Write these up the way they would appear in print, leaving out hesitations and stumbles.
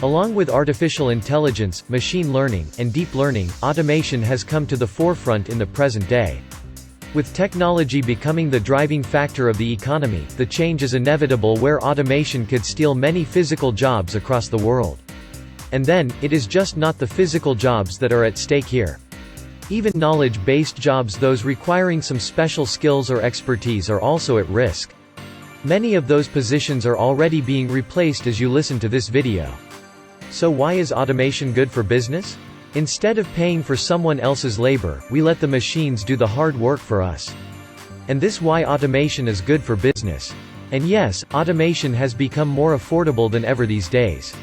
Along with artificial intelligence, machine learning, and deep learning, automation has come to the forefront in the present day. With technology becoming the driving factor of the economy, the change is inevitable where automation could steal many physical jobs across the world. And then, it is just not the physical jobs that are at stake here. Even knowledge-based jobs, those requiring some special skills or expertise, are also at risk. Many of those positions are already being replaced as you listen to this video. So why is automation good for business? Instead of paying for someone else's labor, we let the machines do the hard work for us. And this is why automation is good for business. And yes, automation has become more affordable than ever these days.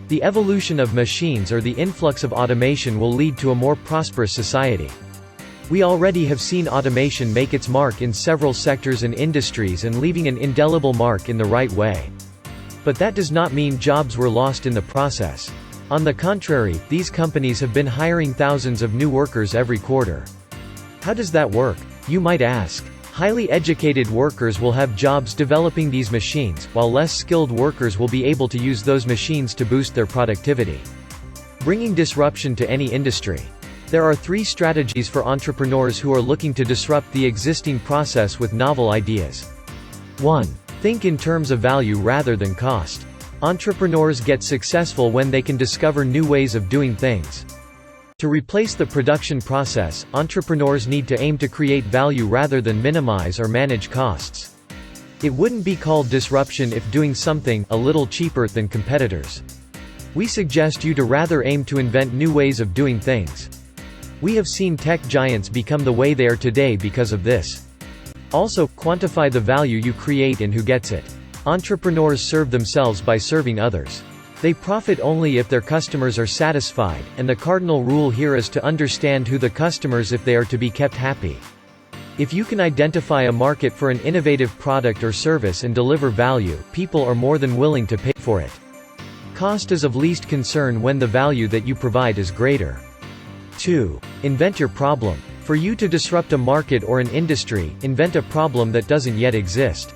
The evolution of machines or the influx of automation will lead to a more prosperous society. We already have seen automation make its mark in several sectors and industries and leaving an indelible mark in the right way. But that does not mean jobs were lost in the process. On the contrary, these companies have been hiring thousands of new workers every quarter. How does that work? You might ask. Highly educated workers will have jobs developing these machines, while less skilled workers will be able to use those machines to boost their productivity. Bringing disruption to any industry. There are 3 strategies for entrepreneurs who are looking to disrupt the existing process with novel ideas. 1. Think in terms of value rather than cost. Entrepreneurs get successful when they can discover new ways of doing things. To replace the production process, entrepreneurs need to aim to create value rather than minimize or manage costs. It wouldn't be called disruption if doing something a little cheaper than competitors. We suggest you to rather aim to invent new ways of doing things. We have seen tech giants become the way they are today because of this. Also, quantify the value you create and who gets it. Entrepreneurs serve themselves by serving others. They profit only if their customers are satisfied, and the cardinal rule here is to understand who the customers if they are to be kept happy. If you can identify a market for an innovative product or service and deliver value, people are more than willing to pay for it. Cost is of least concern when the value that you provide is greater. 2. Invent your problem. For you to disrupt a market or an industry, invent a problem that doesn't yet exist.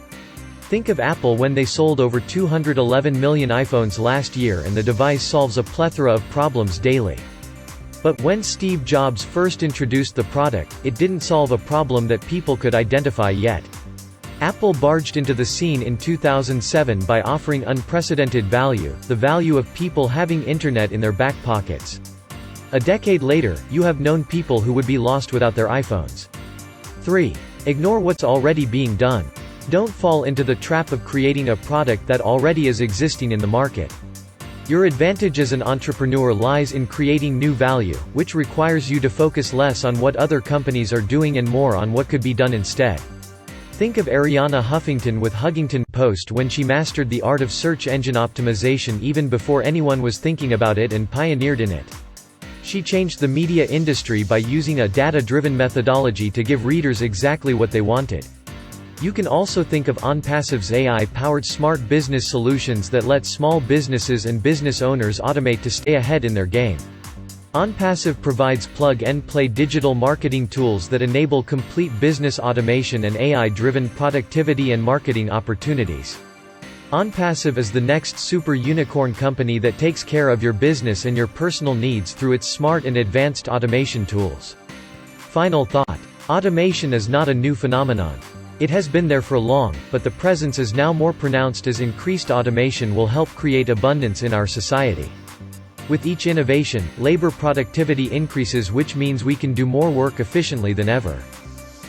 Think of Apple when they sold over 211 million iPhones last year and the device solves a plethora of problems daily. But when Steve Jobs first introduced the product, it didn't solve a problem that people could identify yet. Apple barged into the scene in 2007 by offering unprecedented value, the value of people having internet in their back pockets. A decade later, you have known people who would be lost without their iPhones. 3. Ignore what's already being done. Don't fall into the trap of creating a product that already is existing in the market. Your advantage as an entrepreneur lies in creating new value, which requires you to focus less on what other companies are doing and more on what could be done instead. Think of Arianna Huffington with Huggington Post when she mastered the art of search engine optimization even before anyone was thinking about it and pioneered in it. She changed the media industry by using a data-driven methodology to give readers exactly what they wanted. You can also think of Onpassive's AI-powered smart business solutions that let small businesses and business owners automate to stay ahead in their game. Onpassive provides plug-and-play digital marketing tools that enable complete business automation and AI-driven productivity and marketing opportunities. Onpassive is the next super unicorn company that takes care of your business and your personal needs through its smart and advanced automation tools. Final thought. Automation is not a new phenomenon. It has been there for long, but the presence is now more pronounced as increased automation will help create abundance in our society. With each innovation, labor productivity increases, which means we can do more work efficiently than ever.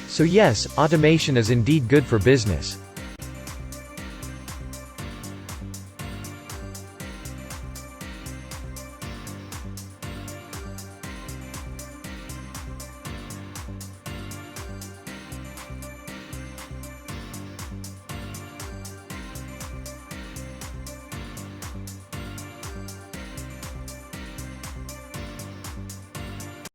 So yes, automation is indeed good for business.